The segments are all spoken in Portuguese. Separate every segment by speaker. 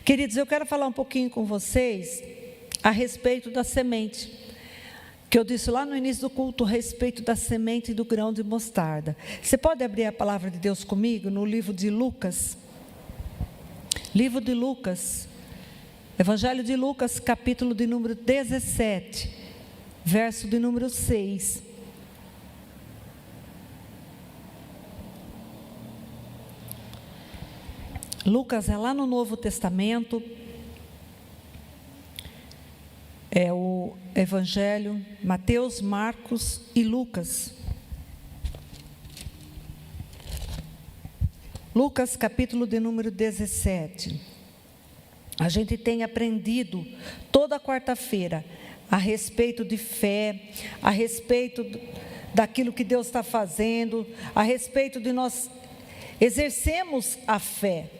Speaker 1: Queridos, eu quero falar um pouquinho com vocês a respeito da semente, que eu disse lá no início do culto, a respeito da semente e do grão de mostarda. Você pode abrir a palavra de Deus comigo no livro de Lucas? Livro de Lucas, Evangelho de Lucas, capítulo de número 17, verso de número 6. Lucas é lá no Novo Testamento, é o Evangelho, Mateus, Marcos e Lucas. Lucas, capítulo de número 17. A gente tem aprendido toda quarta-feira a respeito de fé, a respeito daquilo que Deus está fazendo, a respeito de nós exercermos a fé.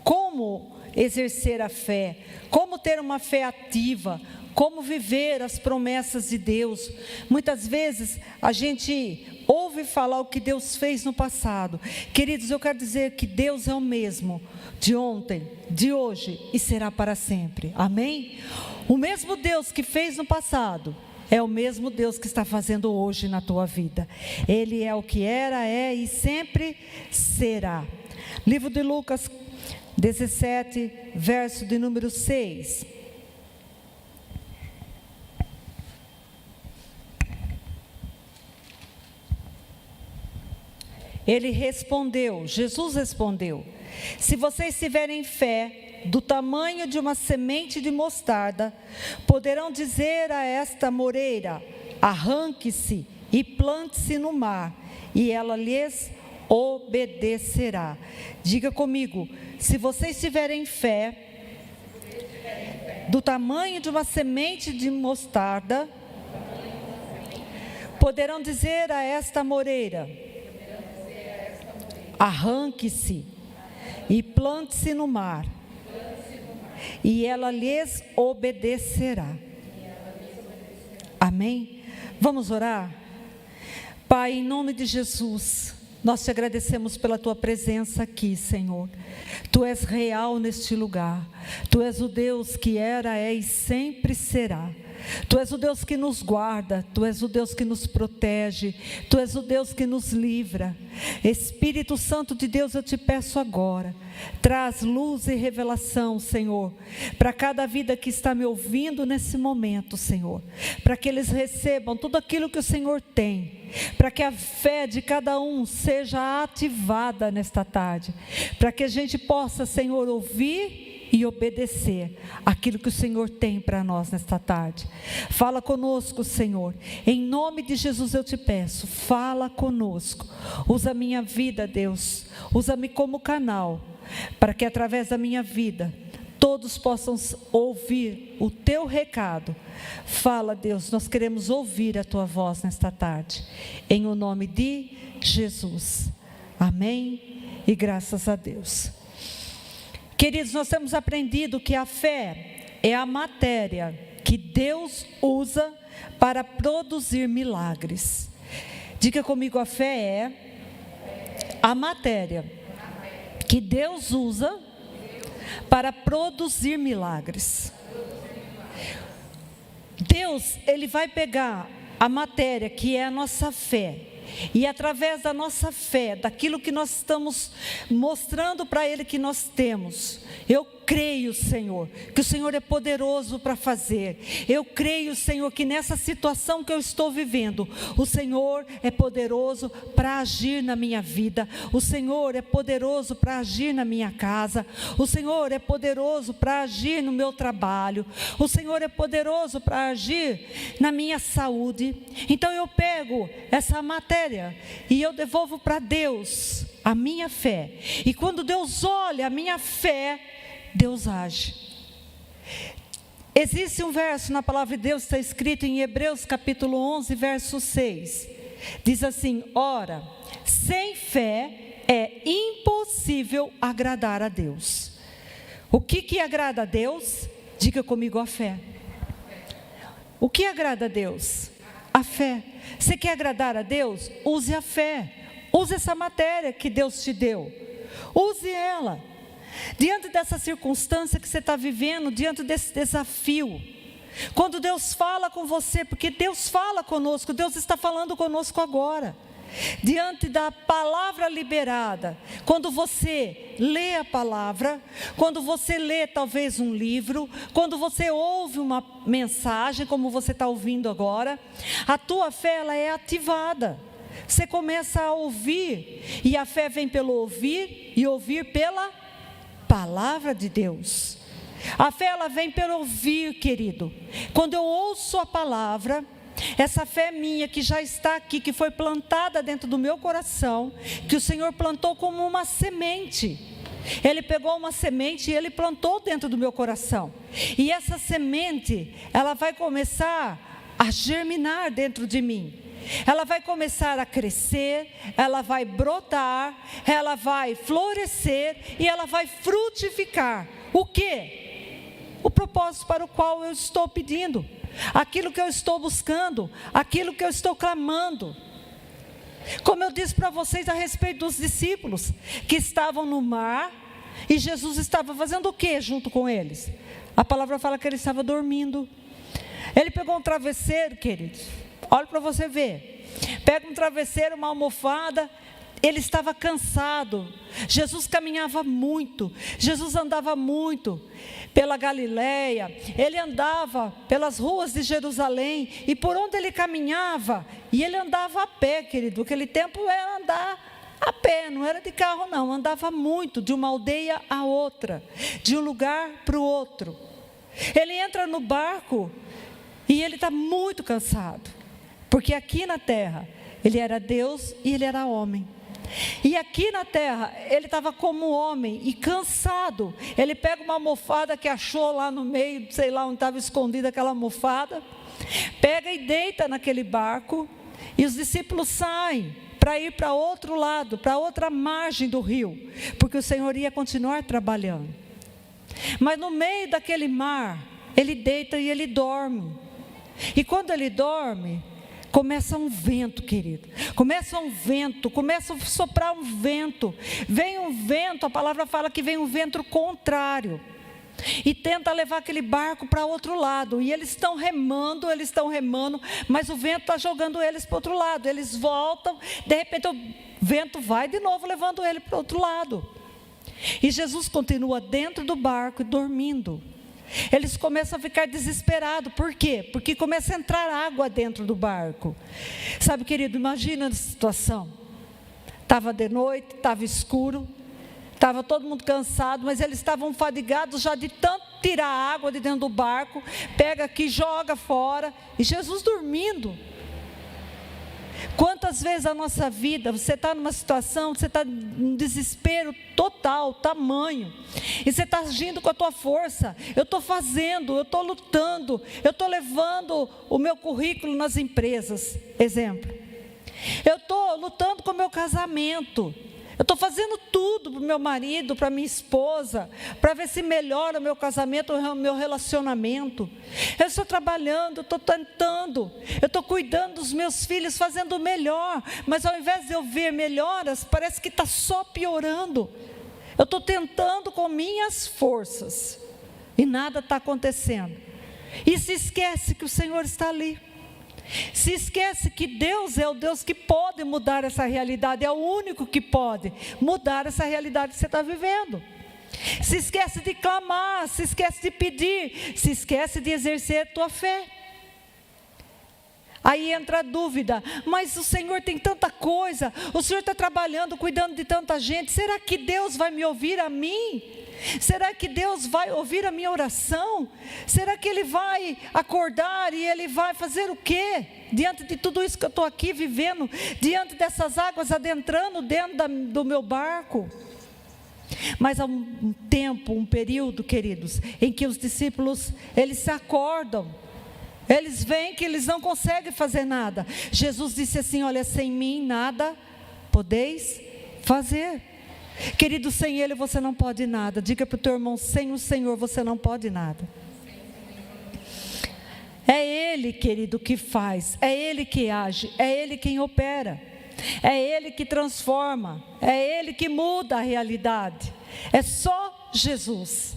Speaker 1: Como exercer a fé? Como ter uma fé ativa? Como viver as promessas de Deus? Muitas vezes a gente ouve falar o que Deus fez no passado. Queridos, eu quero dizer que Deus é o mesmo de ontem, de hoje e será para sempre. Amém? O mesmo Deus que fez no passado é o mesmo Deus que está fazendo hoje na tua vida. Ele é o que era, é e sempre será. Livro de Lucas 17, verso de número 6. Ele respondeu, Jesus respondeu: se vocês tiverem fé do tamanho de uma semente de mostarda, poderão dizer a esta moreira: arranque-se e plante-se no mar, e ela lhes obedecerá. Diga comigo: se vocês tiverem fé do tamanho de uma semente de mostarda, poderão dizer a esta moreira: arranque-se e plante-se no mar, e ela lhes obedecerá. Amém? Vamos orar? Pai, em nome de Jesus, nós te agradecemos pela tua presença aqui, Senhor. Tu és real neste lugar. Tu és o Deus que era, é e sempre será. Tu és o Deus que nos guarda, Tu és o Deus que nos protege, Tu és o Deus que nos livra. Espírito Santo de Deus, eu te peço agora, traz luz e revelação, Senhor, para cada vida que está me ouvindo nesse momento, Senhor, para que eles recebam tudo aquilo que o Senhor tem, para que a fé de cada um seja ativada nesta tarde, para que a gente possa, Senhor, ouvir e obedecer aquilo que o Senhor tem para nós nesta tarde. Fala conosco, Senhor, em nome de Jesus eu te peço, fala conosco, usa a minha vida, Deus, usa-me como canal, para que através da minha vida, todos possam ouvir o teu recado. Fala, Deus, nós queremos ouvir a tua voz nesta tarde, em o nome de Jesus, amém, e graças a Deus. Queridos, nós temos aprendido que a fé é a matéria que Deus usa para produzir milagres. Diga comigo, a fé é a matéria que Deus usa para produzir milagres. Deus, Ele vai pegar a matéria que é a nossa fé, e através da nossa fé, daquilo que nós estamos mostrando para Ele que nós temos, eu creio, Senhor, que o Senhor é poderoso para fazer. Eu creio, Senhor, que nessa situação que eu estou vivendo, o Senhor é poderoso para agir na minha vida. O Senhor é poderoso para agir na minha casa. O Senhor é poderoso para agir no meu trabalho. O Senhor é poderoso para agir na minha saúde. Então eu pego essa matéria e eu devolvo para Deus a minha fé. E quando Deus olha a minha fé, Deus age. Existe um verso na palavra de Deus, está escrito em Hebreus capítulo 11, verso 6. Diz assim: ora, sem fé é impossível agradar a Deus. O que agrada a Deus? Diga comigo, a fé. O que agrada a Deus? A fé. Você quer agradar a Deus? Use a fé. Use essa matéria que Deus te deu. Use ela. diante dessa circunstância que você está vivendo, diante desse desafio, quando Deus fala com você, porque Deus fala conosco, Deus está falando conosco agora, diante da palavra liberada, quando você lê a palavra, quando você lê talvez um livro, quando você ouve uma mensagem, como você está ouvindo agora, a tua fé ela é ativada, você começa a ouvir, e a fé vem pelo ouvir, e ouvir pela palavra de Deus. A fé ela vem pelo ouvir, querido. Quando eu ouço a palavra, essa fé minha que já está aqui, que foi plantada dentro do meu coração, que o Senhor plantou como uma semente. Ele pegou uma semente e Ele plantou dentro do meu coração. E essa semente, ela vai começar a germinar dentro de mim. Ela vai começar a crescer, ela vai brotar, ela vai florescer e ela vai frutificar. O quê? O propósito para o qual eu estou pedindo, aquilo que eu estou buscando, aquilo que eu estou clamando. Como eu disse para vocês a respeito dos discípulos que estavam no mar e Jesus estava fazendo o que junto com eles? A palavra fala que ele estava dormindo. Ele pegou um travesseiro, queridos, olha para você ver, pega um travesseiro, uma almofada. Ele estava cansado. Jesus caminhava muito, Jesus andava muito pela Galileia, ele andava pelas ruas de Jerusalém, e por onde ele caminhava, e ele andava a pé, querido, aquele tempo era andar a pé, não era de carro não, andava muito, de uma aldeia a outra, de um lugar para o outro. Ele entra no barco, e ele está muito cansado, porque aqui na terra, ele era Deus e ele era homem. E aqui na terra, ele estava como homem e cansado. Ele pega uma almofada que achou lá no meio, sei lá onde estava escondida aquela almofada, pega e deita naquele barco, e os discípulos saem para ir para outro lado, para outra margem do rio, porque o Senhor ia continuar trabalhando. Mas no meio daquele mar, ele deita e ele dorme. E quando ele dorme, começa um vento, querido, começa a soprar um vento, vem um vento, a palavra fala que vem um vento contrário, e tenta levar aquele barco para outro lado, e eles estão remando, mas o vento está jogando eles para outro lado, eles voltam, de repente o vento vai de novo, levando ele para outro lado, e Jesus continua dentro do barco e dormindo. Eles começam a ficar desesperados. Por quê? Porque começa a entrar água dentro do barco. Sabe, querido, imagina a situação. Estava de noite, estava escuro, estava todo mundo cansado, mas eles estavam fadigados já de tanto tirar a água de dentro do barco, pega aqui, joga fora, e Jesus dormindo. Quantas vezes na nossa vida você está numa situação, você está num desespero total, tamanho, e você está agindo com a tua força, eu estou fazendo, eu estou lutando, eu estou levando o meu currículo nas empresas, exemplo, eu estou lutando com o meu casamento, eu estou fazendo tudo para o meu marido, para minha esposa, para ver se melhora o meu casamento, o meu relacionamento. Eu estou trabalhando, eu estou tentando, eu estou cuidando dos meus filhos, fazendo o melhor. Mas ao invés de eu ver melhoras, parece que está só piorando. Eu estou tentando com minhas forças e nada está acontecendo. E se esquece que o Senhor está ali. Se esquece que Deus é o Deus que pode mudar essa realidade, é o único que pode mudar essa realidade que você está vivendo. Se esquece de clamar, se esquece de pedir, se esquece de exercer a tua fé. Aí entra a dúvida, mas o Senhor tem tanta coisa, o Senhor está trabalhando, cuidando de tanta gente, será que Deus vai me ouvir a mim? Será que Deus vai ouvir a minha oração? Será que Ele vai acordar e Ele vai fazer o quê? Diante de tudo isso que eu estou aqui vivendo, diante dessas águas adentrando dentro do meu barco. Mas há um tempo, um período, queridos, em que os discípulos, eles se acordam, eles veem que eles não conseguem fazer nada. Jesus disse assim, olha, sem mim nada podeis fazer. Querido, sem Ele você não pode nada. Diga para o teu irmão, sem o Senhor você não pode nada. É Ele, querido, que faz, é Ele que age, é Ele quem opera, é Ele que transforma, é Ele que muda a realidade. É só Jesus.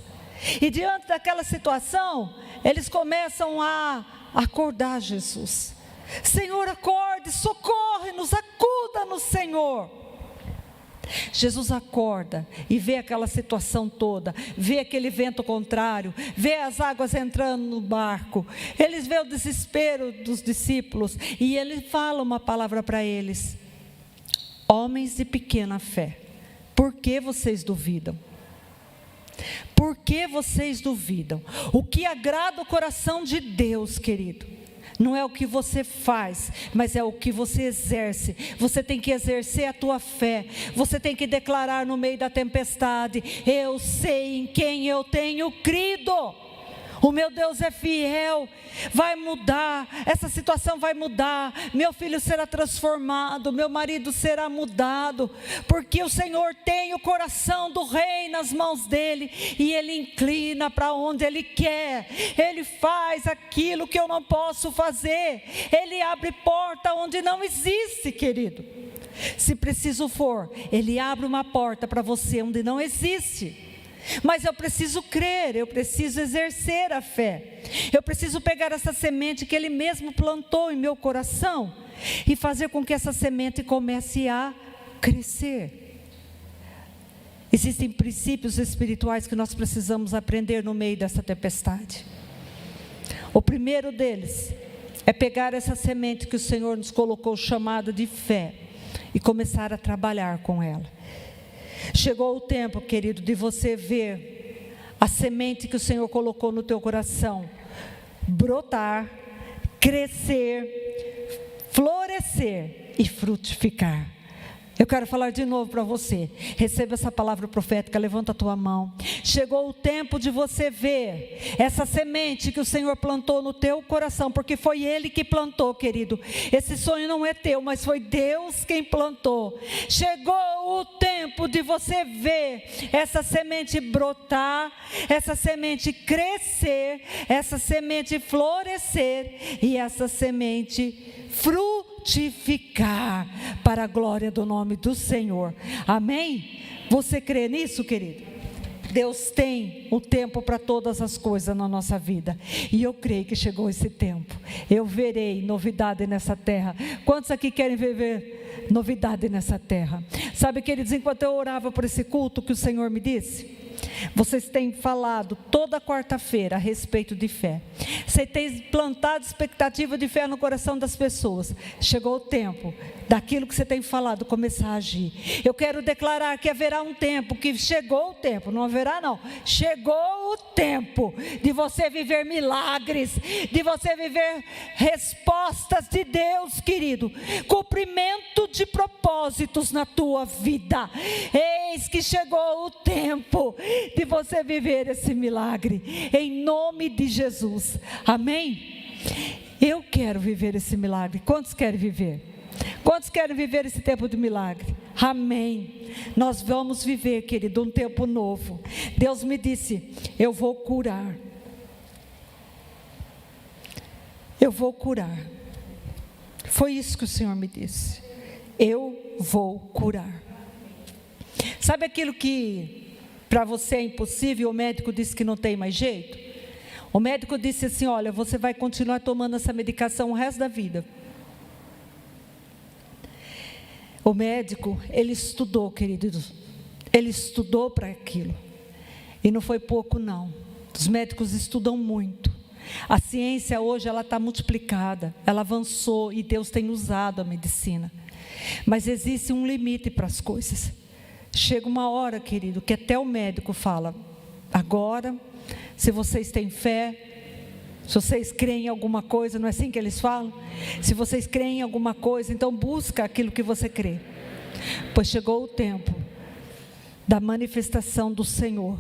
Speaker 1: E diante daquela situação, eles começam a acordar Jesus. Senhor, acorde, socorre-nos, acuda-nos, Senhor. Jesus acorda e vê aquela situação toda, vê aquele vento contrário, vê as águas entrando no barco, eles vê o desespero dos discípulos e ele fala uma palavra para eles: homens de pequena fé, por que vocês duvidam? Por que vocês duvidam? O que agrada o coração de Deus, querido, não é o que você faz, mas é o que você exerce. Você tem que exercer a tua fé. Você tem que declarar no meio da tempestade: eu sei em quem eu tenho crido. O meu Deus é fiel, vai mudar, essa situação vai mudar, meu filho será transformado, meu marido será mudado, porque o Senhor tem o coração do rei nas mãos dele, e ele inclina para onde ele quer, ele faz aquilo que eu não posso fazer, ele abre porta onde não existe, querido. Se preciso for, ele abre uma porta para você onde não existe. Mas eu preciso crer, eu preciso exercer a fé. Eu preciso pegar essa semente que Ele mesmo plantou em meu coração e fazer com que essa semente comece a crescer. Existem princípios espirituais que nós precisamos aprender no meio dessa tempestade. O primeiro deles é pegar essa semente que o Senhor nos colocou, chamada de fé, e começar a trabalhar com ela. Chegou o tempo, querido, de você ver a semente que o Senhor colocou no teu coração brotar, crescer, florescer e frutificar. Eu quero falar de novo para você. Receba essa palavra profética, levanta a tua mão. Chegou o tempo de você ver essa semente que o Senhor plantou no teu coração, porque foi Ele que plantou, querido. Esse sonho não é teu, mas foi Deus quem plantou. Chegou o tempo de você ver essa semente brotar, essa semente crescer, essa semente florescer e essa semente frutificar para a glória do nome do Senhor. Amém? Você crê nisso, querido? Deus tem um tempo para todas as coisas na nossa vida, e eu creio que chegou esse tempo. Eu verei novidade nessa terra. Quantos aqui querem viver novidade nessa terra? Sabe, queridos, enquanto eu orava por esse culto, que o Senhor me disse: vocês têm falado toda quarta-feira a respeito de fé. Você tem plantado expectativa de fé no coração das pessoas. Chegou o tempo daquilo que você tem falado começar a agir. Eu quero declarar que haverá um tempo, que chegou o tempo, não haverá não, chegou o tempo de você viver milagres, de você viver respostas de Deus, querido, cumprimento de propósitos na tua vida. Eis que chegou o tempo de você viver esse milagre, em nome de Jesus. Amém? Eu quero viver esse milagre. Quantos querem viver? Quantos querem viver esse tempo de milagre? Amém. Nós vamos viver, querido, um tempo novo. Deus me disse: eu vou curar. Eu vou curar. Foi isso que o Senhor me disse. Eu vou curar. Sabe aquilo que para você é impossível? O médico disse que não tem mais jeito. O médico disse assim: olha, você vai continuar tomando essa medicação o resto da vida. O médico, ele estudou, queridos, ele estudou para aquilo, e não foi pouco não. Os médicos estudam muito. A ciência hoje, ela está multiplicada, ela avançou, e Deus tem usado a medicina, mas existe um limite para as coisas. Chega uma hora, querido, que até o médico fala: agora, se vocês têm fé, se vocês creem em alguma coisa, não é assim que eles falam? Se vocês creem em alguma coisa, então busca aquilo que você crê. Pois chegou o tempo da manifestação do Senhor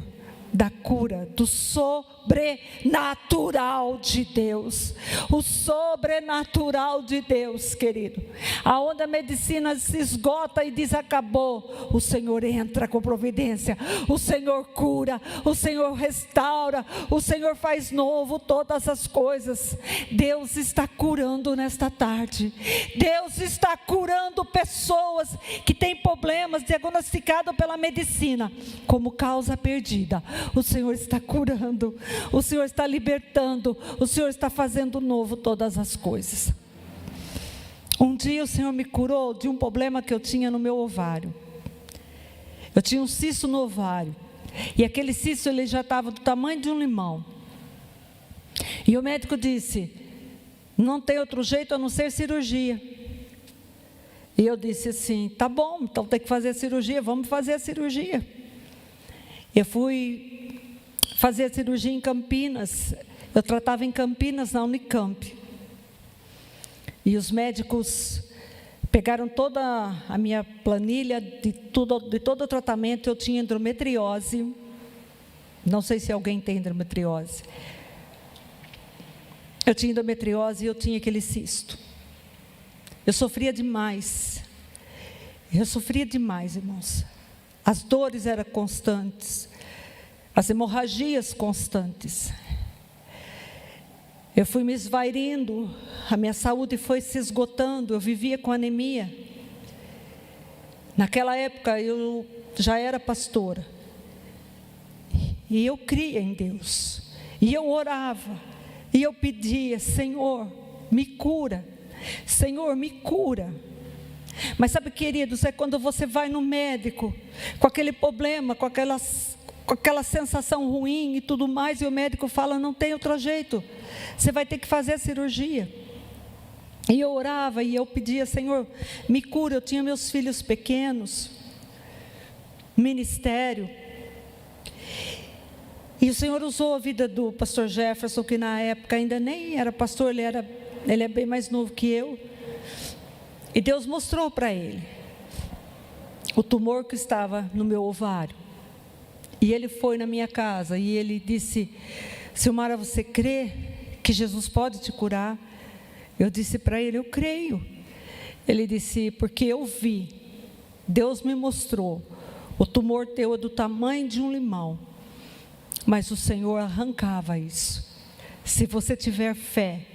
Speaker 1: da cura, do sobrenatural de Deus. O sobrenatural de Deus, querido. Aonde a medicina se esgota e diz acabou, o Senhor entra com providência, o Senhor cura, o Senhor restaura, o Senhor faz novo todas as coisas. Deus está curando nesta tarde. Deus está curando pessoas que têm problemas diagnosticados pela medicina como causa perdida. O Senhor está curando, o Senhor está libertando, o Senhor está fazendo novo todas as coisas. Um dia o Senhor me curou de um problema que eu tinha no meu ovário. Eu tinha um cisto no ovário, e aquele cisto ele já estava do tamanho de um limão. E o médico disse: não tem outro jeito a não ser cirurgia. E eu disse assim: tá bom, então tem que fazer a cirurgia, vamos fazer a cirurgia. Eu fui fazer a cirurgia em Campinas. Eu tratava em Campinas, na Unicamp. E os médicos pegaram toda a minha planilha de todo o tratamento. Eu tinha endometriose. Não sei se alguém tem endometriose. Eu tinha endometriose e eu tinha aquele cisto. Eu sofria demais. Eu sofria demais, irmãos. As dores eram constantes, as hemorragias constantes. Eu fui me esvairindo, a minha saúde foi se esgotando, eu vivia com anemia. Naquela época eu já era pastora, e eu cria em Deus, e eu orava, e eu pedia: Senhor, me cura, Senhor, me cura. Mas sabe, queridos, é quando você vai no médico com aquele problema, com aquela sensação ruim e tudo mais, e o médico fala: não tem outro jeito, você vai ter que fazer a cirurgia. E eu orava e eu pedia: Senhor, me cura. Eu tinha meus filhos pequenos, ministério, e o Senhor usou a vida do pastor Jefferson, que na época ainda nem era pastor, ele é bem mais novo que eu. E Deus mostrou para ele o tumor que estava no meu ovário. E ele foi na minha casa e ele disse: Silmara, você crê que Jesus pode te curar? Eu disse para ele: eu creio. Ele disse: porque eu vi, Deus me mostrou, o tumor teu é do tamanho de um limão, mas o Senhor arrancava isso, se você tiver fé,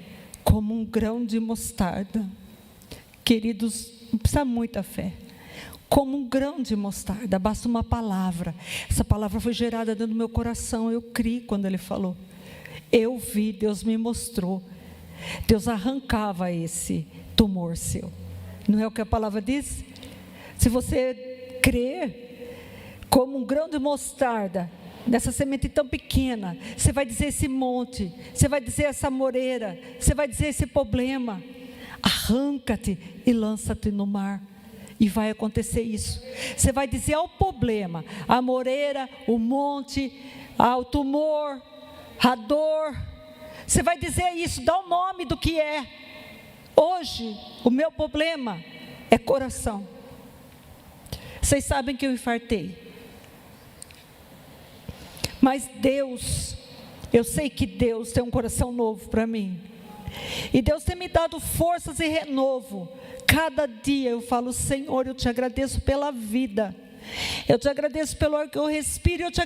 Speaker 1: como um grão de mostarda. Queridos, não precisa muita fé. Como um grão de mostarda, basta uma palavra. Essa palavra foi gerada dentro do meu coração. Eu criei quando ele falou. Eu vi, Deus me mostrou. Deus arrancava esse tumor seu. Não é o que a palavra diz? Se você crer, como um grão de mostarda, nessa semente tão pequena, você vai dizer esse monte, você vai dizer essa moreira, você vai dizer esse problema: arranca-te e lança-te no mar. E vai acontecer isso. Você vai dizer ao problema, a moreira, o monte, ao tumor, a dor. Você vai dizer isso, dá o nome do que é. Hoje, o meu problema é coração. Vocês sabem que eu infartei. Mas Deus, eu sei que Deus tem um coração novo para mim. E Deus tem me dado forças e renovo. Cada dia eu falo: Senhor, eu te agradeço pela vida. Eu te agradeço pelo ar que eu respiro. Eu te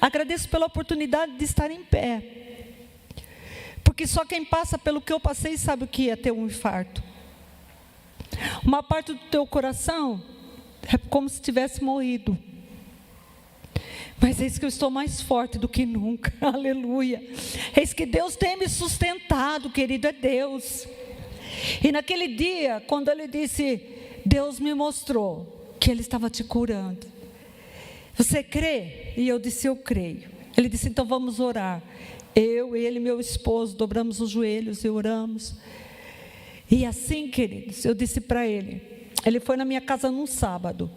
Speaker 1: agradeço pela oportunidade de estar em pé. Porque só quem passa pelo que eu passei sabe o que é ter um infarto. Uma parte do teu coração é como se tivesse morrido. Mas eis que eu estou mais forte do que nunca, aleluia. Eis que Deus tem me sustentado, querido, é Deus. E naquele dia, quando ele disse, Deus me mostrou que Ele estava te curando. Você crê? E eu disse: eu creio. Ele disse: então vamos orar. Eu, ele e meu esposo dobramos os joelhos e oramos. E assim, queridos, eu disse para ele. Ele foi na minha casa num sábado.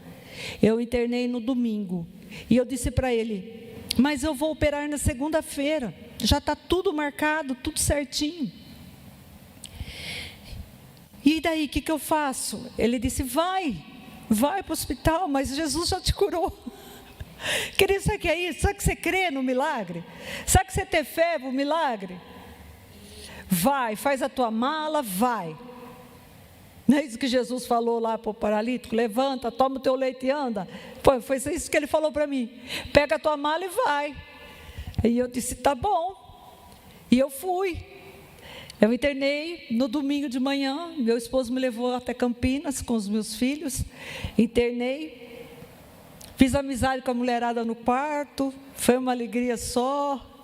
Speaker 1: Eu internei no domingo. E eu disse para ele: mas eu vou operar na segunda-feira. Já está tudo marcado, tudo certinho. E daí, o que eu faço? Ele disse: vai para o hospital, mas Jesus já te curou. Querido, sabe o que é isso? Sabe que você crê no milagre? Sabe que você ter fé no milagre? Vai, faz a tua mala, vai. Não é isso que Jesus falou lá para o paralítico? Levanta, toma o teu leite e anda. Foi isso que ele falou para mim. Pega a tua mala e vai. E eu disse, tá bom. E eu fui. Eu internei no domingo de manhã. Meu esposo me levou até Campinas com os meus filhos. Internei. Fiz amizade com a mulherada no quarto. Foi uma alegria só.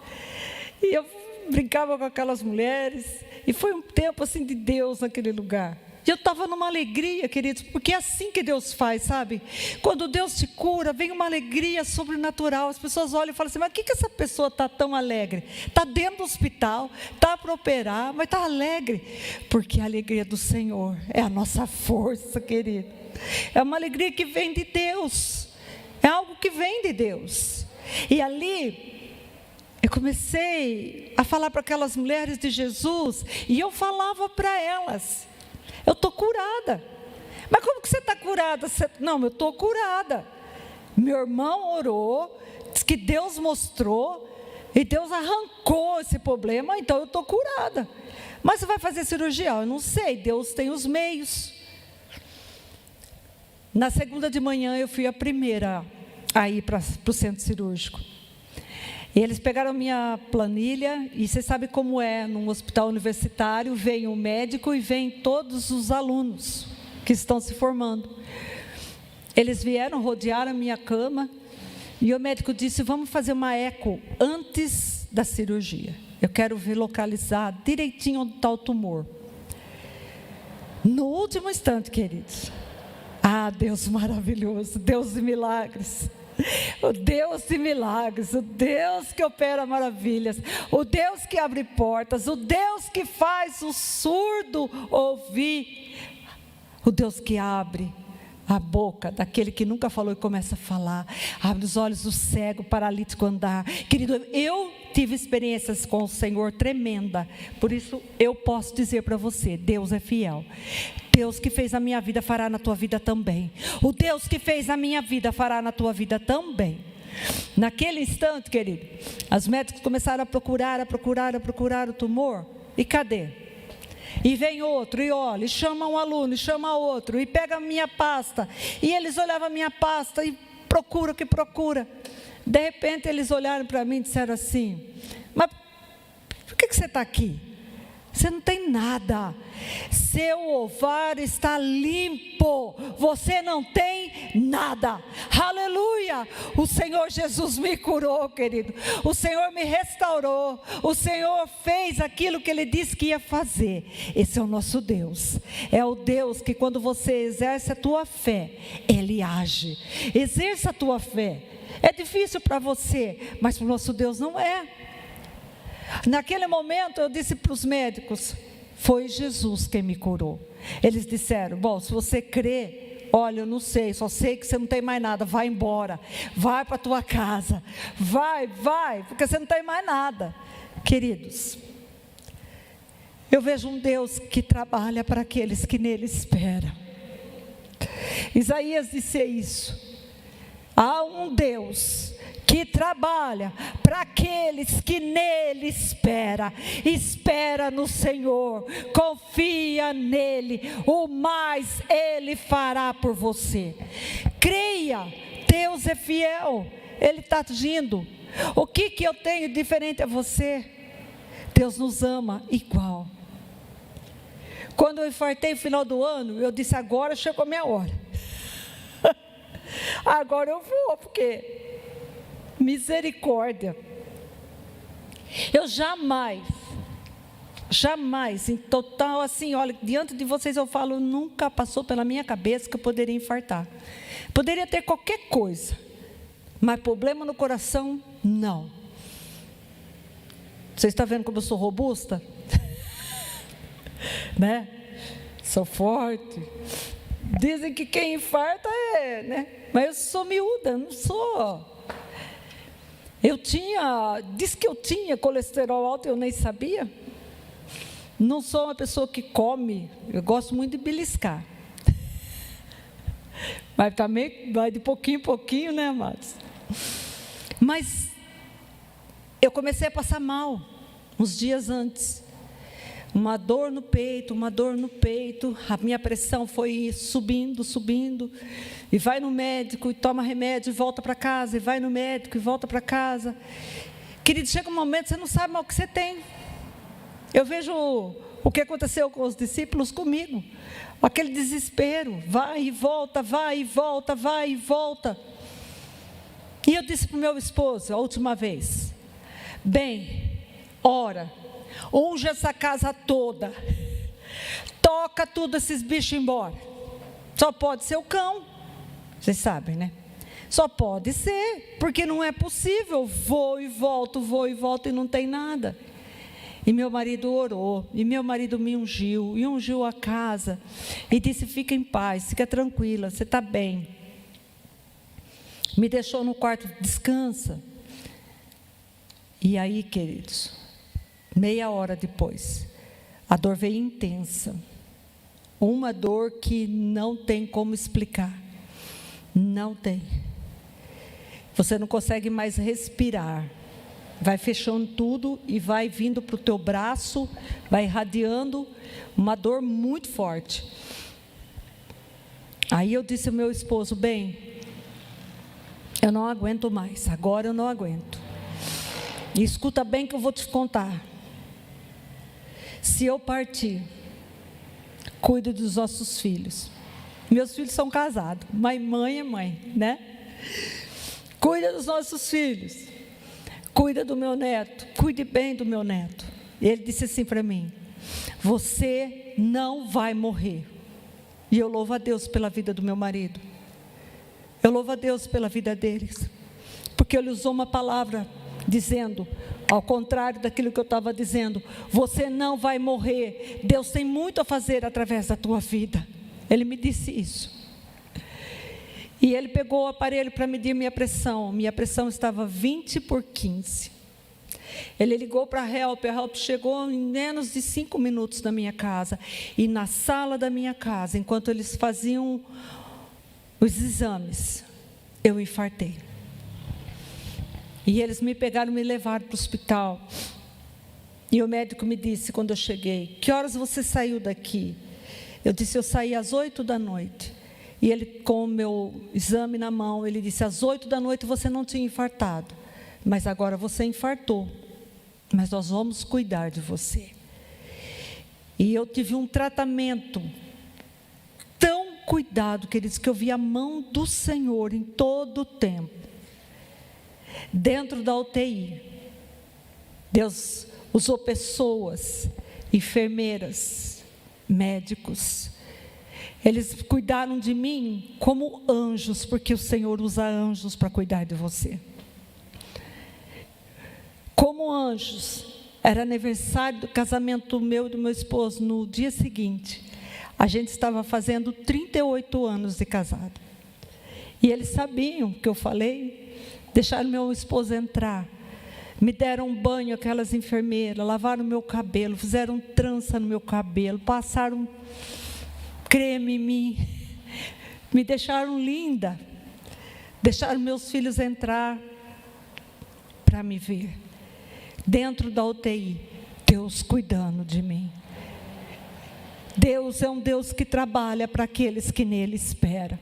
Speaker 1: E eu brincava com aquelas mulheres. E foi um tempo assim de Deus naquele lugar. E eu estava numa alegria, queridos, porque é assim que Deus faz, sabe? Quando Deus te cura, vem uma alegria sobrenatural. As pessoas olham e falam assim, mas por que essa pessoa está tão alegre? Está dentro do hospital, está para operar, mas está alegre. Porque a alegria do Senhor é a nossa força, querido. É uma alegria que vem de Deus. É algo que vem de Deus. E ali, eu comecei a falar para aquelas mulheres de Jesus, e eu falava para elas, eu estou curada. Mas como que você está curada? Não, eu estou curada. Meu irmão orou, disse que Deus mostrou, e Deus arrancou esse problema, então eu estou curada. Mas você vai fazer cirurgia? Eu não sei, Deus tem os meios. Na segunda de manhã eu fui a primeira a ir para o centro cirúrgico. E eles pegaram minha planilha, e você sabe como é, num hospital universitário, vem o médico e vem todos os alunos que estão se formando. Eles vieram, rodearam a minha cama, e o médico disse, vamos fazer uma eco antes da cirurgia. Eu quero ver localizar direitinho onde está o tumor. No último instante, queridos, Deus maravilhoso, Deus de milagres. O Deus de milagres, o Deus que opera maravilhas, o Deus que abre portas, o Deus que faz o surdo ouvir, o Deus que abre a boca daquele que nunca falou e começa a falar, abre os olhos do cego, paralítico andar. Querido, eu tive experiências com o Senhor tremenda, por isso eu posso dizer para você, Deus é fiel. Deus que fez a minha vida fará na tua vida também. O Deus que fez a minha vida fará na tua vida também. Naquele instante, querido, as médicas começaram a procurar o tumor. E cadê? E vem outro, e olha, e chama um aluno, e chama outro, e pega a minha pasta. E eles olhavam a minha pasta e procura. De repente eles olharam para mim e disseram assim, mas por que você está aqui? Você não tem nada, seu ovário está limpo, você não tem nada, aleluia. O Senhor Jesus me curou, querido, o Senhor me restaurou, o Senhor fez aquilo que Ele disse que ia fazer. Esse é o nosso Deus, é o Deus que quando você exerce a tua fé, Ele age. Exerça a tua fé, é difícil para você, mas para o nosso Deus não é. Naquele momento eu disse para os médicos, foi Jesus quem me curou. Eles disseram, bom, se você crê, olha, eu não sei, só sei que você não tem mais nada, vai embora, vai para a tua casa, vai, porque você não tem mais nada. Queridos, eu vejo um Deus que trabalha para aqueles que nele esperam. Isaías disse isso, há um Deus que trabalha para aqueles que nele espera no Senhor, confia nele, o mais ele fará por você. Creia, Deus é fiel, Ele está agindo. O que eu tenho diferente a você? Deus nos ama igual. Quando eu infartei no final do ano, eu disse, agora chegou a minha hora. Agora eu vou, porque misericórdia. Eu jamais, em total assim, olha, diante de vocês eu falo, nunca passou pela minha cabeça que eu poderia infartar. Poderia ter qualquer coisa, mas problema no coração, não. Você está vendo como eu sou robusta? Né? Sou forte. Dizem que quem infarta né? Mas eu sou miúda, não sou. Diz que eu tinha colesterol alto, eu nem sabia. Não sou uma pessoa que come, eu gosto muito de beliscar. Mas também vai de pouquinho em pouquinho, né, amados? Mas eu comecei a passar mal, uns dias antes. Uma dor no peito, a minha pressão foi subindo, e vai no médico, e toma remédio, e volta para casa, e vai no médico, e volta para casa. Querido, chega um momento que você não sabe mais o que você tem. Eu vejo o que aconteceu com os discípulos comigo, aquele desespero, vai e volta, vai e volta, vai e volta. E eu disse para o meu esposo, a última vez, bem, ora, unge essa casa toda, toca tudo esses bichos embora. Só pode ser o cão, vocês sabem, né? Só pode ser, porque não é possível, vou e volto e não tem nada. E meu marido orou, e meu marido me ungiu, e ungiu a casa, e disse, fica em paz, fica tranquila, você está bem. Me deixou no quarto, descansa. E aí, queridos, meia hora depois, a dor veio intensa. Uma dor que não tem como explicar. Não tem. Você não consegue mais respirar. Vai fechando tudo e vai vindo para o teu braço, vai irradiando, uma dor muito forte. Aí eu disse ao meu esposo, bem, eu não aguento mais, agora eu não aguento. E escuta bem que eu vou te contar. Se eu partir, cuide dos nossos filhos. Meus filhos são casados, mas mãe é mãe, né? Cuida dos nossos filhos. Cuida do meu neto, cuide bem do meu neto. E ele disse assim para mim, você não vai morrer. E eu louvo a Deus pela vida do meu marido. Eu louvo a Deus pela vida deles. Porque ele usou uma palavra dizendo, ao contrário daquilo que eu estava dizendo, você não vai morrer, Deus tem muito a fazer através da tua vida. Ele me disse isso. E ele pegou o aparelho para medir minha pressão estava 20/15. Ele ligou para a Help chegou em menos de 5 minutos na minha casa, e na sala da minha casa, enquanto eles faziam os exames, eu infartei. E eles me pegaram e me levaram para o hospital. E o médico me disse, quando eu cheguei, que horas você saiu daqui? Eu disse, eu saí às 20h. E ele, com o meu exame na mão, ele disse, às 20h você não tinha infartado, mas agora você infartou, mas nós vamos cuidar de você. E eu tive um tratamento tão cuidado, queridos, que eu vi a mão do Senhor em todo o tempo. Dentro da UTI, Deus usou pessoas, enfermeiras, médicos. Eles cuidaram de mim como anjos, porque o Senhor usa anjos para cuidar de você. Como anjos. Era aniversário do casamento meu e do meu esposo. No dia seguinte, a gente estava fazendo 38 anos de casado. E eles sabiam que eu falei, deixaram meu esposo entrar. Me deram um banho, aquelas enfermeiras, lavaram meu cabelo, fizeram trança no meu cabelo, passaram creme em mim, me deixaram linda, deixaram meus filhos entrar para me ver. Dentro da UTI, Deus cuidando de mim. Deus é um Deus que trabalha para aqueles que nele esperam.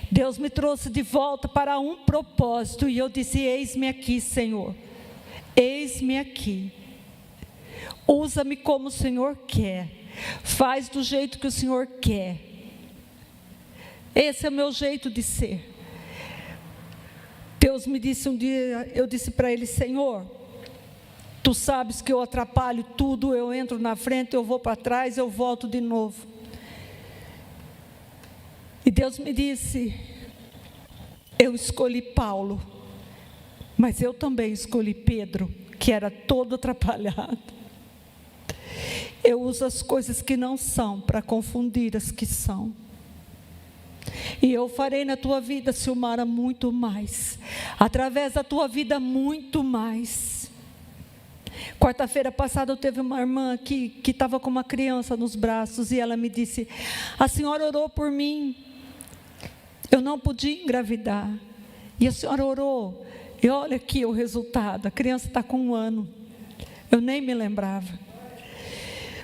Speaker 1: Deus me trouxe de volta para um propósito, e eu disse, eis-me aqui, Senhor, eis-me aqui, usa-me como o Senhor quer, faz do jeito que o Senhor quer. Esse é o meu jeito de ser. Deus me disse um dia, eu disse para ele, Senhor, tu sabes que eu atrapalho tudo, eu entro na frente, eu vou para trás, eu volto de novo. E Deus me disse, eu escolhi Paulo, mas eu também escolhi Pedro, que era todo atrapalhado. Eu uso as coisas que não são para confundir as que são. E eu farei na tua vida, Silmara, muito mais. Através da tua vida, muito mais. Quarta-feira passada eu teve uma irmã aqui que estava com uma criança nos braços, e ela me disse, a senhora orou por mim, eu não podia engravidar. E a senhora orou, e olha aqui o resultado, a criança está com 1 ano. Eu nem me lembrava.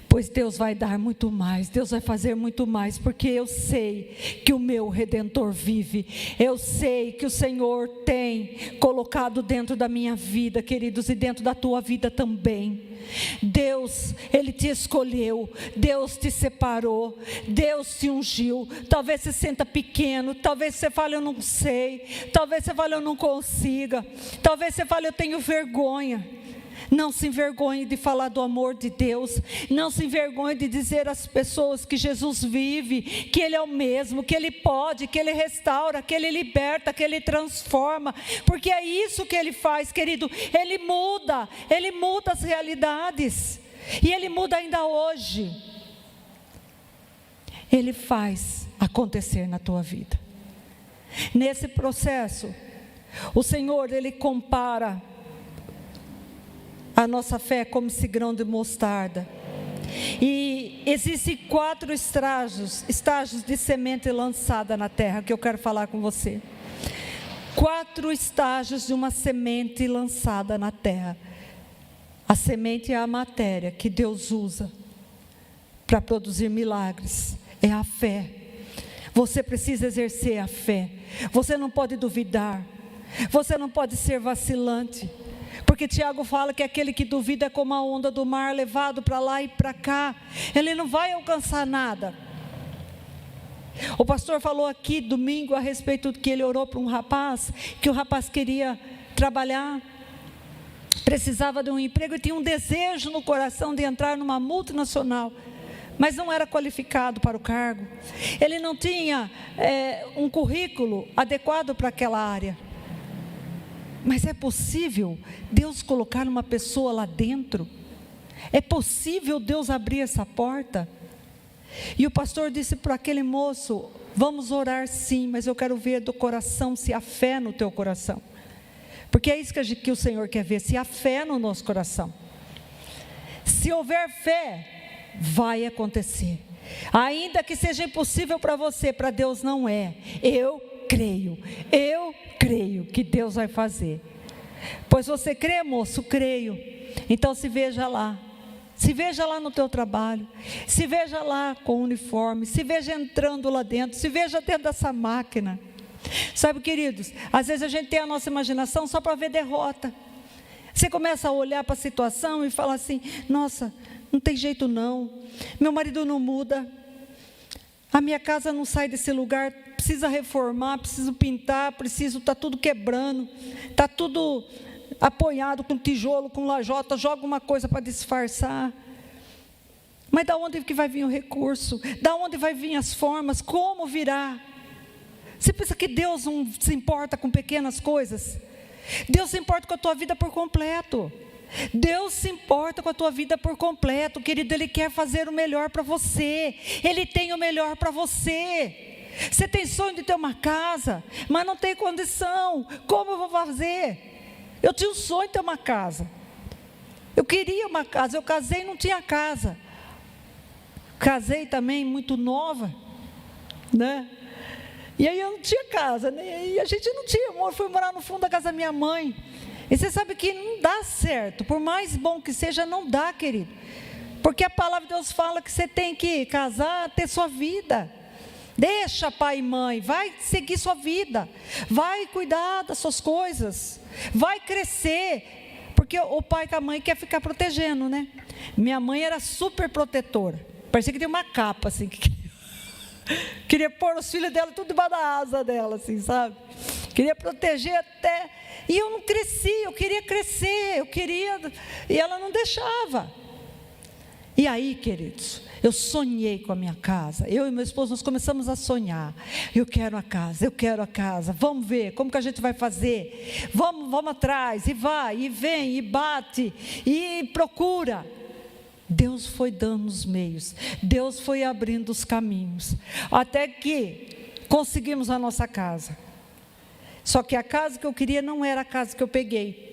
Speaker 1: Pois Deus vai dar muito mais, Deus vai fazer muito mais, porque eu sei que o meu Redentor vive, eu sei que o Senhor tem colocado dentro da minha vida, queridos, e dentro da tua vida também. Deus, Ele te escolheu, Deus te separou, Deus te ungiu. Talvez você se sinta pequeno, talvez você fale, eu não sei, talvez você fale, eu não consiga, talvez você fale, eu tenho vergonha. Não se envergonhe de falar do amor de Deus. Não se envergonhe de dizer às pessoas que Jesus vive, que Ele é o mesmo, que Ele pode, que Ele restaura, que Ele liberta, que Ele transforma. Porque é isso que Ele faz, querido. Ele muda as realidades. E Ele muda ainda hoje. Ele faz acontecer na tua vida. Nesse processo, o Senhor, Ele compara a nossa fé como esse grão de mostarda. E existem 4 estágios de semente lançada na terra, que eu quero falar com você. 4 estágios de uma semente lançada na terra. A semente é a matéria que Deus usa para produzir milagres. É a fé. Você precisa exercer a fé. Você não pode duvidar. Você não pode ser vacilante. Porque Tiago fala que aquele que duvida é como a onda do mar, levado para lá e para cá. Ele não vai alcançar nada. O pastor falou aqui domingo a respeito de que ele orou para um rapaz, que o rapaz queria trabalhar, precisava de um emprego e tinha um desejo no coração de entrar numa multinacional, mas não era qualificado para o cargo. Ele não tinha um currículo adequado para aquela área. Mas é possível Deus colocar uma pessoa lá dentro? É possível Deus abrir essa porta? E o pastor disse para aquele moço, vamos orar sim, mas eu quero ver do coração se há fé no teu coração. Porque é isso que o Senhor quer ver, se há fé no nosso coração. Se houver fé, vai acontecer. Ainda que seja impossível para você, para Deus não é. Eu creio que Deus vai fazer. Pois você crê, moço? Creio. Então se veja lá no teu trabalho, se veja lá com o uniforme, se veja entrando lá dentro, se veja dentro dessa máquina. Sabe, queridos, às vezes a gente tem a nossa imaginação só para ver derrota. Você começa a olhar para a situação e fala assim, nossa, não tem jeito não, meu marido não muda, a minha casa não sai desse lugar, precisa reformar, preciso pintar, está tudo quebrando, está tudo apoiado com tijolo, com lajota, joga uma coisa para disfarçar. Mas da onde que vai vir o recurso? Da onde vai vir as formas? Como virá? Você pensa que Deus não se importa com pequenas coisas? Deus se importa com a tua vida por completo. Deus se importa com a tua vida por completo, querido. Ele quer fazer o melhor para você. Ele tem o melhor para você. Você tem sonho de ter uma casa, mas não tem condição. Como eu vou fazer? Eu tinha um sonho de ter uma casa. Eu queria uma casa. Eu casei e não tinha casa. Casei também muito nova, né? E aí eu não tinha casa, né? E a gente não tinha amor. Fui morar no fundo da casa da minha mãe. E você sabe que não dá certo. Por mais bom que seja, não dá, querido. Porque a palavra de Deus fala que você tem que casar, ter sua vida. Deixa pai e mãe, vai seguir sua vida, vai cuidar das suas coisas, vai crescer, porque o pai com a mãe quer ficar protegendo, né? Minha mãe era super protetora, parecia que tinha uma capa assim, queria pôr os filhos dela tudo debaixo da asa dela, assim, sabe? Queria proteger até, e eu não cresci, eu queria crescer, e ela não deixava. E aí, queridos, eu sonhei com a minha casa. Eu e meu esposo, nós começamos a sonhar. Eu quero a casa, vamos ver como que a gente vai fazer. Vamos atrás, e vai, e vem, e bate, e procura. Deus foi dando os meios, Deus foi abrindo os caminhos, até que conseguimos a nossa casa. Só que a casa que eu queria não era a casa que eu peguei.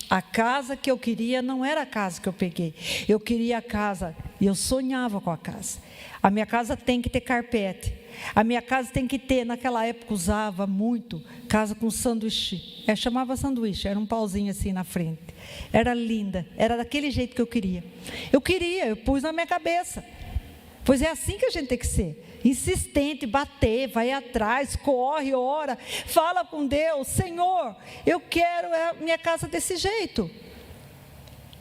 Speaker 1: A casa que eu queria não era a casa que eu peguei. Eu queria a casa E eu sonhava com a casa. A minha casa tem que ter carpete. A minha casa tem que ter, naquela época usava muito, casa com sanduíche. Chamava sanduíche, era um pauzinho assim na frente. Era linda, era daquele jeito que eu queria. Eu pus na minha cabeça. Pois é assim que a gente tem que ser. Insistente, bater, vai atrás, corre, ora, fala com Deus. Senhor, eu quero a minha casa desse jeito.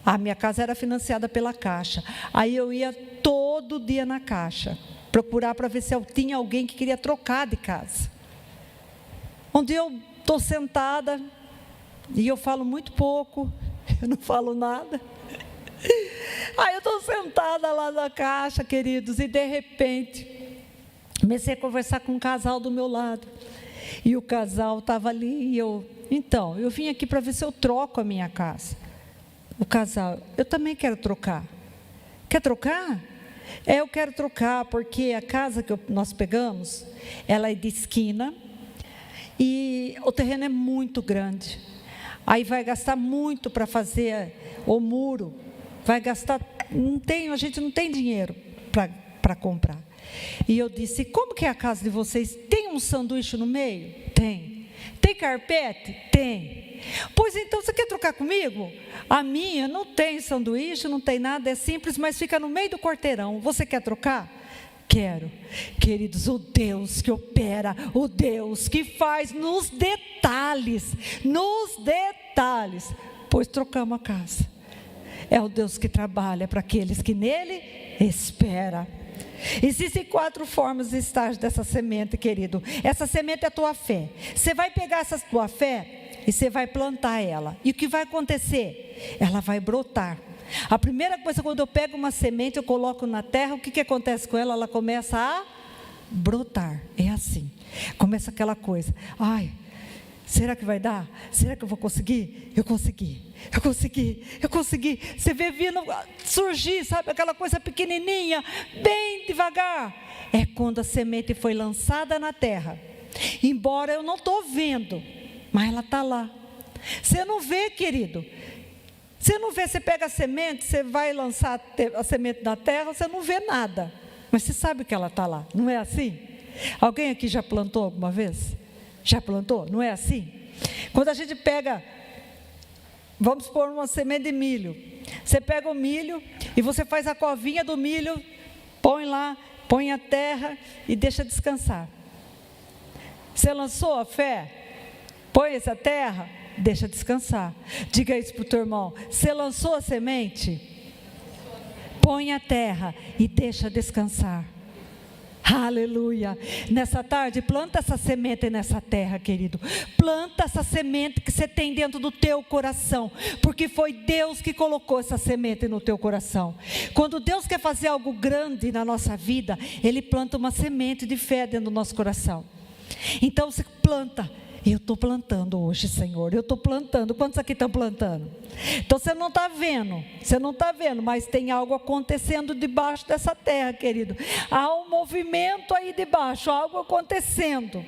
Speaker 1: A minha casa era financiada pela Caixa. Aí eu ia todo dia na Caixa, procurar para ver se eu tinha alguém que queria trocar de casa. Onde eu estou sentada, e eu falo muito pouco, eu não falo nada. Aí eu estou sentada lá na Caixa, queridos, e de repente, comecei a conversar com um casal do meu lado. E o casal estava ali, e eu vim aqui para ver se eu troco a minha casa. O casal, eu também quero trocar. Quer trocar? Eu quero trocar, porque a casa que nós pegamos, ela é de esquina, e o terreno é muito grande. Aí vai gastar muito para fazer o muro, vai gastar, a gente não tem dinheiro para comprar. E eu disse, como que é a casa de vocês? Tem um sanduíche no meio? Tem. Tem carpete? Tem. Pois então, você quer trocar comigo? A minha não tem sanduíche, não tem nada, é simples, mas fica no meio do quarteirão. Você quer trocar? Quero. Queridos, o Deus que opera, o Deus que faz nos detalhes, pois trocamos a casa. É o Deus que trabalha para aqueles que nele esperam. Existem 4 formas de estágio dessa semente, querido. Essa semente é a tua fé. Você vai pegar essa tua fé e você vai plantar ela. E o que vai acontecer? Ela vai brotar. A primeira coisa, quando eu pego uma semente, eu coloco na terra, o que acontece com ela? Ela começa a brotar. É assim. Começa aquela coisa. Ai, será que vai dar? Será que eu vou conseguir? Eu consegui. Você vê vindo surgir, sabe? Aquela coisa pequenininha, bem devagar. É quando a semente foi lançada na terra. Embora eu não estou vendo, mas ela está lá. Você não vê, querido. Você não vê, você pega a semente, você vai lançar a semente na terra, você não vê nada. Mas você sabe que ela está lá, não é assim? Alguém aqui já plantou alguma vez? Já plantou? Não é assim? Quando a gente pega, vamos pôr uma semente de milho. Você pega o milho e você faz a covinha do milho, põe lá, põe a terra e deixa descansar. Você lançou a fé? Põe essa terra, deixa descansar. Diga isso para o teu irmão. Você lançou a semente? Põe a terra e deixa descansar. Aleluia. Nessa tarde, planta essa semente nessa terra, querido. Planta essa semente que você tem dentro do teu coração, porque foi Deus que colocou essa semente no teu coração. Quando Deus quer fazer algo grande na nossa vida, Ele planta uma semente de fé dentro do nosso coração. Então você planta. Eu estou plantando hoje, Senhor, eu estou plantando. Quantos aqui estão plantando? Então você não está vendo, mas tem algo acontecendo debaixo dessa terra, querido. Há um movimento aí debaixo, algo acontecendo.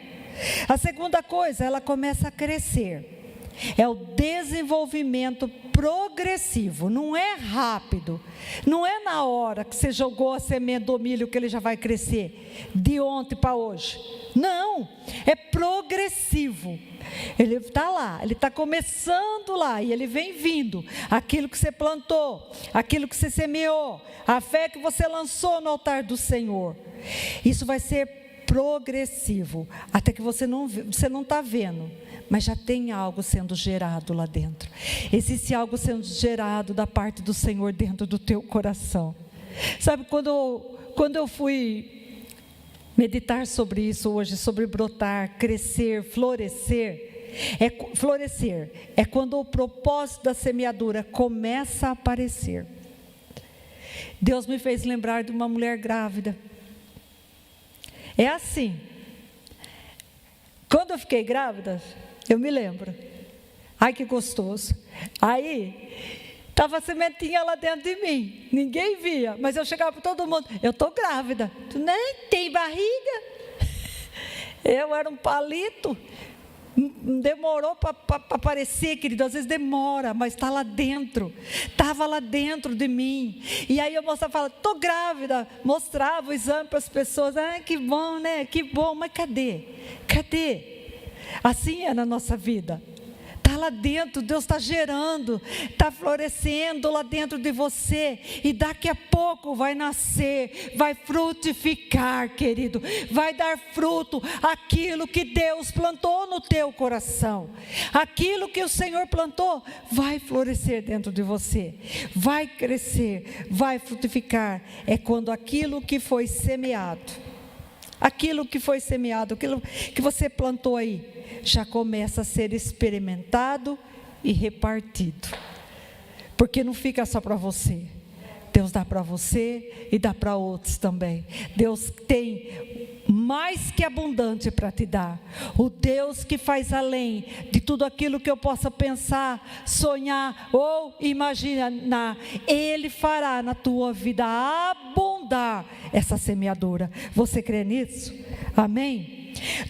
Speaker 1: A segunda coisa, ela começa a crescer. É o desenvolvimento progressivo, não é rápido. Não é na hora que você jogou a semente do milho que ele já vai crescer, de ontem para hoje. Não, é progressivo. Ele está lá, ele está começando lá e ele vem vindo. Aquilo que você plantou, aquilo que você semeou, a fé que você lançou no altar do Senhor. Isso vai ser progressivo, até que você não está vendo, mas já tem algo sendo gerado lá dentro. Existe algo sendo gerado da parte do Senhor dentro do teu coração. Sabe, quando eu fui meditar sobre isso hoje, sobre brotar, crescer, florescer. Florescer é quando o propósito da semeadura começa a aparecer. Deus me fez lembrar de uma mulher grávida. É assim. Quando eu fiquei grávida, eu me lembro. Ai, que gostoso. Aí estava a sementinha lá dentro de mim. Ninguém via, mas eu chegava para todo mundo. Eu estou grávida. Tu nem tem barriga. Eu era um palito. Demorou para aparecer, querido, às vezes demora, mas está lá dentro, estava lá dentro de mim. E aí eu mostrava, estou grávida, mostrava o exame para as pessoas, que bom, né, que bom, mas cadê? Assim é na nossa vida. Está lá dentro, Deus está gerando, está florescendo lá dentro de você, e daqui a pouco vai nascer, vai frutificar, querido, vai dar fruto, aquilo que Deus plantou no teu coração, aquilo que o Senhor plantou, vai florescer dentro de você, vai crescer, vai frutificar. É quando aquilo que foi semeado, aquilo que você plantou aí, já começa a ser experimentado e repartido, porque não fica só para você, Deus dá para você e dá para outros também. Deus tem mais que abundante para te dar, o Deus que faz além de tudo aquilo que eu possa pensar, sonhar ou imaginar, Ele fará na tua vida abundar essa semeadura. Você crê nisso? Amém?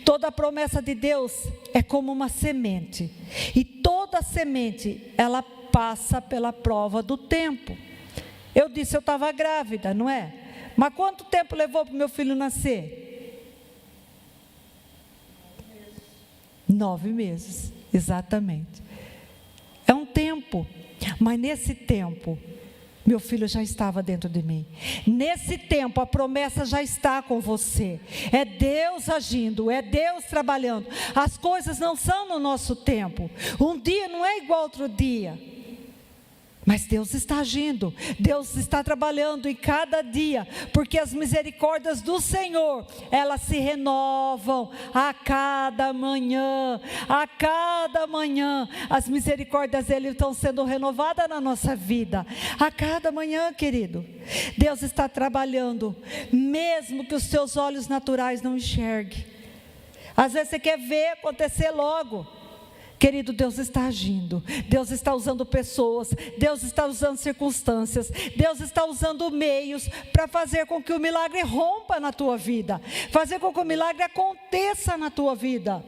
Speaker 1: Toda a promessa de Deus é como uma semente, e toda semente ela passa pela prova do tempo. Eu disse, eu estava grávida, não é? Mas quanto tempo levou para o meu filho nascer? 9 meses, exatamente. É um tempo, mas nesse tempo meu filho já estava dentro de mim. Nesse tempo a promessa já está com você. É Deus agindo, é Deus trabalhando. As coisas não são no nosso tempo. Um dia não é igual ao outro dia, mas Deus está agindo, Deus está trabalhando em cada dia, porque as misericórdias do Senhor, elas se renovam a cada manhã, as misericórdias dele estão sendo renovadas na nossa vida, a cada manhã, querido. Deus está trabalhando, mesmo que os teus olhos naturais não enxerguem. Às vezes você quer ver acontecer logo. Querido, Deus está agindo, Deus está usando pessoas, Deus está usando circunstâncias, Deus está usando meios para fazer com que o milagre rompa na tua vida, fazer com que o milagre aconteça na tua vida.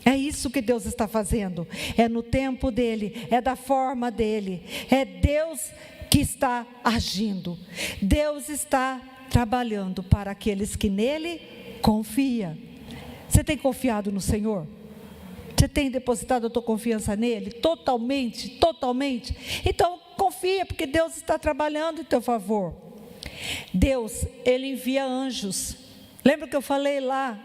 Speaker 1: É isso que Deus está fazendo, é no tempo dele, é da forma dele, é Deus que está agindo, Deus está trabalhando para aqueles que nele confiam. Você tem confiado no Senhor? Você tem depositado a tua confiança nele? Totalmente? Então confia, porque Deus está trabalhando em teu favor. Deus, Ele envia anjos. Lembra que eu falei lá,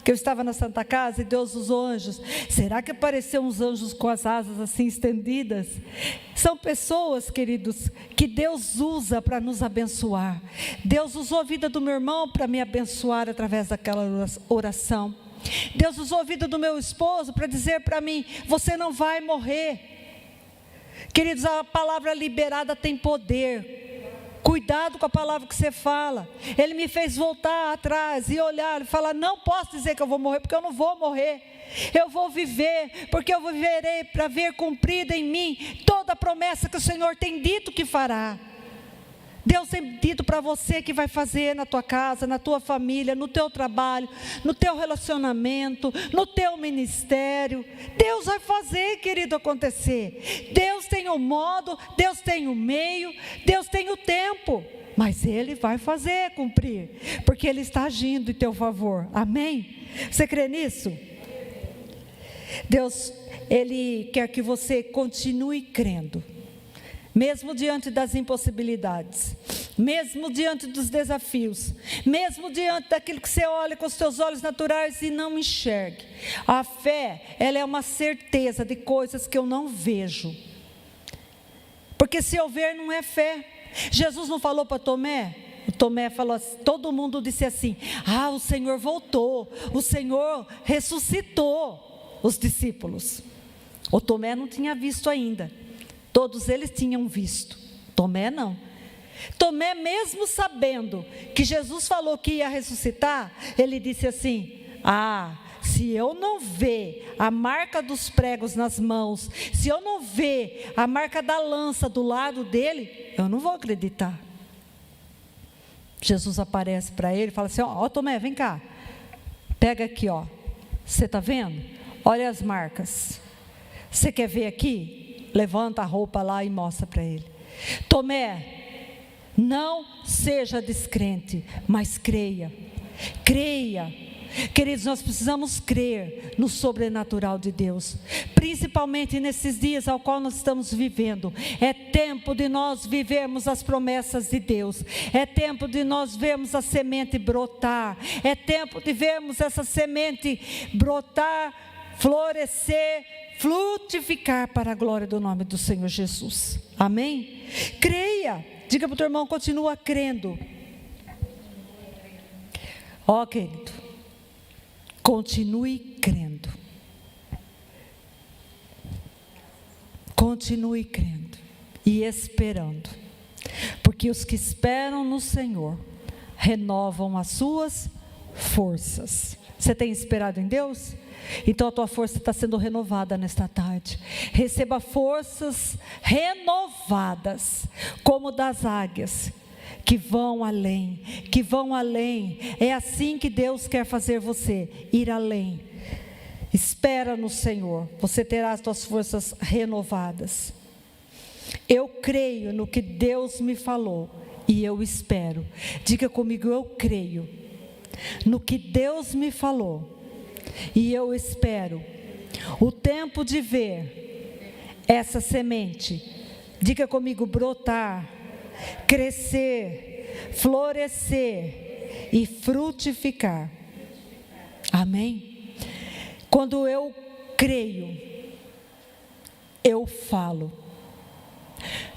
Speaker 1: que eu estava na Santa Casa e Deus usou anjos? Será que apareceram uns anjos com as asas assim estendidas? São pessoas, queridos, que Deus usa para nos abençoar. Deus usou a vida do meu irmão para me abençoar através daquela oração. Deus usou a vida do meu esposo para dizer para mim, você não vai morrer. Queridos, a palavra liberada tem poder. Cuidado com a palavra que você fala. Ele me fez voltar atrás e olhar e falar, não posso dizer que eu vou morrer, porque eu não vou morrer. Eu vou viver, porque eu viverei para ver cumprida em mim toda a promessa que o Senhor tem dito que fará. Deus tem dito para você que vai fazer na tua casa, na tua família, no teu trabalho, no teu relacionamento, no teu ministério. Deus vai fazer, querido, acontecer. Deus tem o modo, Deus tem o meio, Deus tem o tempo, mas Ele vai fazer cumprir, porque Ele está agindo em teu favor. Amém? Você crê nisso? Deus, Ele quer que você continue crendo, mesmo diante das impossibilidades, mesmo diante dos desafios, mesmo diante daquilo que você olha com os seus olhos naturais e não enxergue. A fé, ela é uma certeza de coisas que eu não vejo, porque se eu ver não é fé. Jesus não falou para Tomé? O Tomé falou assim, todo mundo disse assim, o Senhor voltou, o Senhor ressuscitou os discípulos. O Tomé não tinha visto ainda. Todos eles tinham visto, Tomé não. Tomé, mesmo sabendo que Jesus falou que ia ressuscitar, ele disse assim, se eu não ver a marca dos pregos nas mãos, se eu não ver a marca da lança do lado dele, eu não vou acreditar. Jesus aparece para ele e fala assim, Tomé, vem cá, pega aqui, você está vendo? Olha as marcas. Você quer ver aqui? Levanta a roupa lá e mostra para ele. Tomé, não seja descrente, mas creia. Creia. Queridos, nós precisamos crer no sobrenatural de Deus, principalmente nesses dias ao qual nós estamos vivendo. É tempo de nós vivermos as promessas de Deus, é tempo de nós vermos a semente brotar, é tempo de vermos essa semente brotar, florescer, frutificar para a glória do nome do Senhor Jesus. Amém? Creia. Diga para o teu irmão, continua crendo. Ó, querido, continue crendo. Continue crendo e esperando, porque os que esperam no Senhor renovam as suas forças. Você tem esperado em Deus? Então a tua força está sendo renovada nesta tarde. Receba forças renovadas, como das águias, que vão além, que vão além. É assim que Deus quer fazer você, ir além. Espera no Senhor, você terá as tuas forças renovadas. Eu creio no que Deus me falou e eu espero. Diga comigo, eu creio no que Deus me falou e eu espero o tempo de ver essa semente, diga comigo, brotar, crescer, florescer e frutificar. Amém? Quando eu creio, eu falo.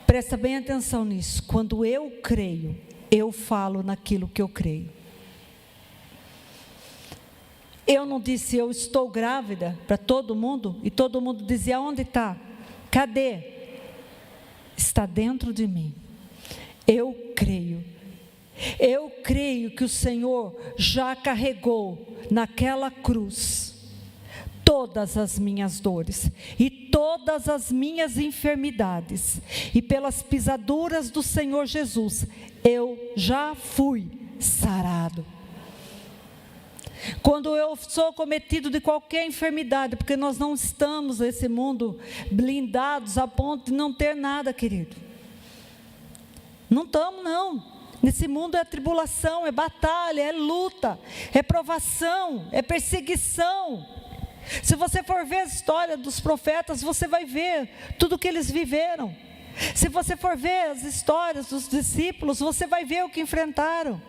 Speaker 1: Presta bem atenção nisso. Quando eu creio, eu falo naquilo que eu creio. Eu não disse eu estou grávida para todo mundo, e todo mundo dizia onde está? Cadê? Está dentro de mim. Eu creio que o Senhor já carregou naquela cruz todas as minhas dores e todas as minhas enfermidades, e pelas pisaduras do Senhor Jesus eu já fui sarado. Quando eu sou cometido de qualquer enfermidade, porque nós não estamos nesse mundo blindados a ponto de não ter nada, querido. Não estamos, não. Nesse mundo é tribulação, é batalha, é luta, é provação, é perseguição. Se você for ver a história dos profetas, você vai ver tudo o que eles viveram. Se você for ver as histórias dos discípulos, você vai ver o que enfrentaram.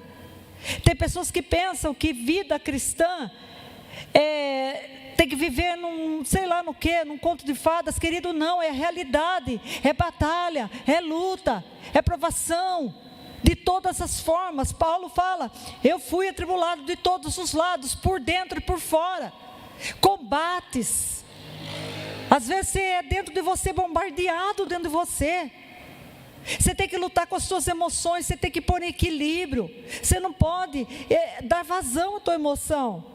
Speaker 1: Tem pessoas que pensam que vida cristã tem que viver num, sei lá no que, num conto de fadas. Querido, não, é realidade, é batalha, é luta, é provação, de todas as formas. Paulo fala, eu fui atribulado de todos os lados, por dentro e por fora, combates, às vezes é dentro de você, bombardeado dentro de você. Você tem que lutar com as suas emoções, você tem que pôr em equilíbrio. Você não pode dar vazão à tua emoção.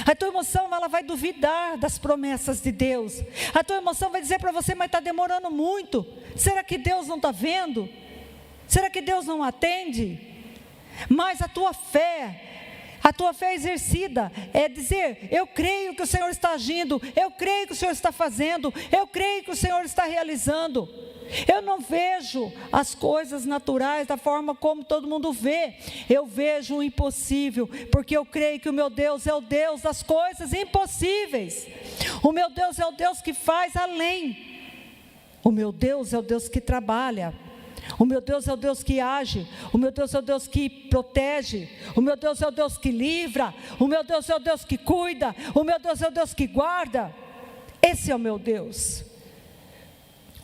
Speaker 1: A tua emoção, ela vai duvidar das promessas de Deus. A tua emoção vai dizer para você, mas está demorando muito. Será que Deus não está vendo? Será que Deus não atende? Mas a tua fé exercida é dizer, eu creio que o Senhor está agindo, eu creio que o Senhor está fazendo, eu creio que o Senhor está realizando. Eu não vejo as coisas naturais da forma como todo mundo vê. Eu vejo o impossível, porque eu creio que o meu Deus é o Deus das coisas impossíveis. O meu Deus é o Deus que faz além. O meu Deus é o Deus que trabalha. O meu Deus é o Deus que age. O meu Deus é o Deus que protege. O meu Deus é o Deus que livra. O meu Deus é o Deus que cuida. O meu Deus é o Deus que guarda. Esse é o meu Deus.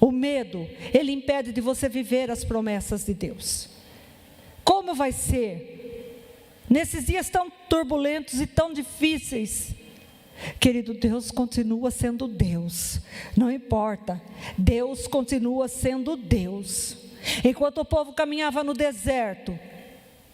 Speaker 1: O medo, ele impede de você viver as promessas de Deus. Como vai ser? Nesses dias tão turbulentos e tão difíceis, querido, Deus continua sendo Deus. Não importa, Deus continua sendo Deus. Enquanto o povo caminhava no deserto,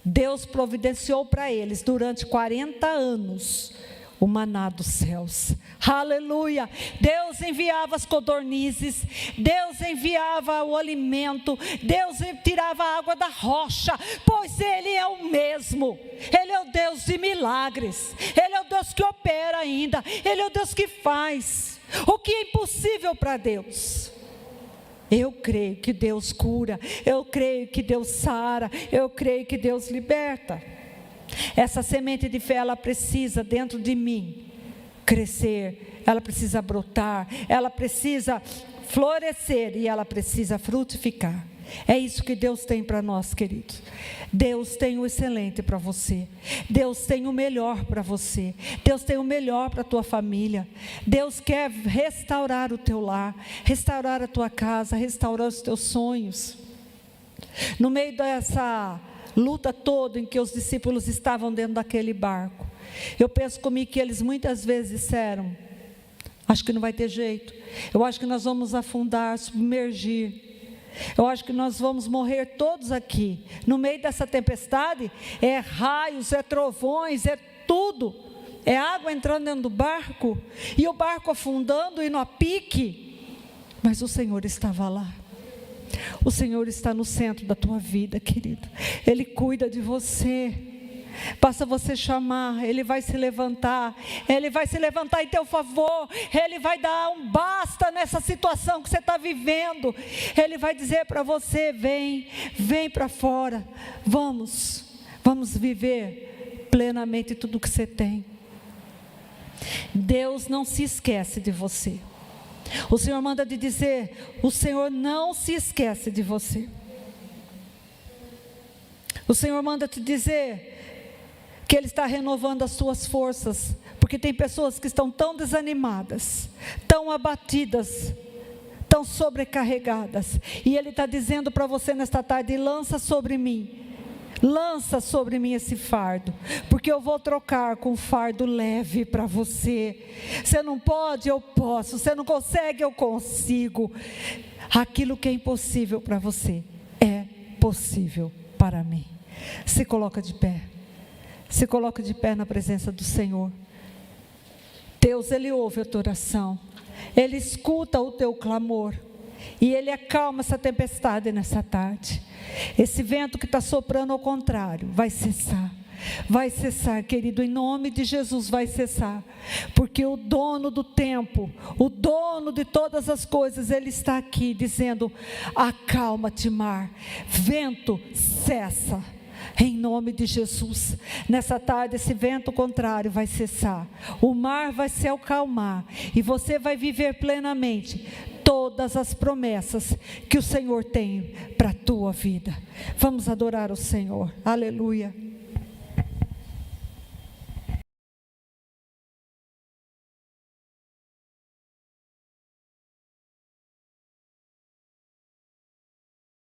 Speaker 1: Deus providenciou para eles durante 40 anos o maná dos céus. Aleluia! Deus enviava as codornizes, Deus enviava o alimento, Deus tirava a água da rocha, pois Ele é o mesmo. Ele é o Deus de milagres, Ele é o Deus que opera ainda, Ele é o Deus que faz o que é impossível para Deus. Eu creio que Deus cura, eu creio que Deus sara, eu creio que Deus liberta. Essa semente de fé, ela precisa dentro de mim crescer, ela precisa brotar, ela precisa florescer e ela precisa frutificar. É isso que Deus tem para nós, queridos. Deus tem o excelente para você, Deus tem o melhor para você, Deus tem o melhor para a tua família. Deus quer restaurar o teu lar, restaurar a tua casa, restaurar os teus sonhos. No meio dessa luta toda em que os discípulos estavam dentro daquele barco, eu penso comigo que eles muitas vezes disseram: acho que não vai ter jeito, eu acho que nós vamos afundar, submergir, eu acho que nós vamos morrer todos aqui. No meio dessa tempestade, é raios, é trovões, é tudo, é água entrando dentro do barco, e o barco afundando e no pique, mas o Senhor estava lá. O Senhor está no centro da tua vida, querido. Ele cuida de você. Basta você chamar, Ele vai se levantar. Ele vai se levantar em teu favor. Ele vai dar um basta nessa situação que você está vivendo. Ele vai dizer para você: vem para fora. Vamos viver plenamente tudo que você tem. Deus não se esquece de você. O Senhor manda te dizer: o Senhor não se esquece de você. O Senhor manda te dizer que Ele está renovando as suas forças, porque tem pessoas que estão tão desanimadas, tão abatidas, tão sobrecarregadas, e Ele está dizendo para você nesta tarde: lança sobre mim esse fardo, porque eu vou trocar com um fardo leve para você. Você não pode, eu posso. Você não consegue, eu consigo. Aquilo que é impossível para você é possível para mim. Se coloca de pé. Se coloca de pé na presença do Senhor. Deus, Ele ouve a tua oração, Ele escuta o teu clamor, e Ele acalma essa tempestade nessa tarde. Esse vento que está soprando ao contrário vai cessar, querido, em nome de Jesus vai cessar, porque o dono do tempo, o dono de todas as coisas, Ele está aqui dizendo: acalma-te, mar, vento, cessa. Em nome de Jesus, nessa tarde esse vento contrário vai cessar, o mar vai se acalmar, e você vai viver plenamente todas as promessas que o Senhor tem para a tua vida. Vamos adorar o Senhor, aleluia.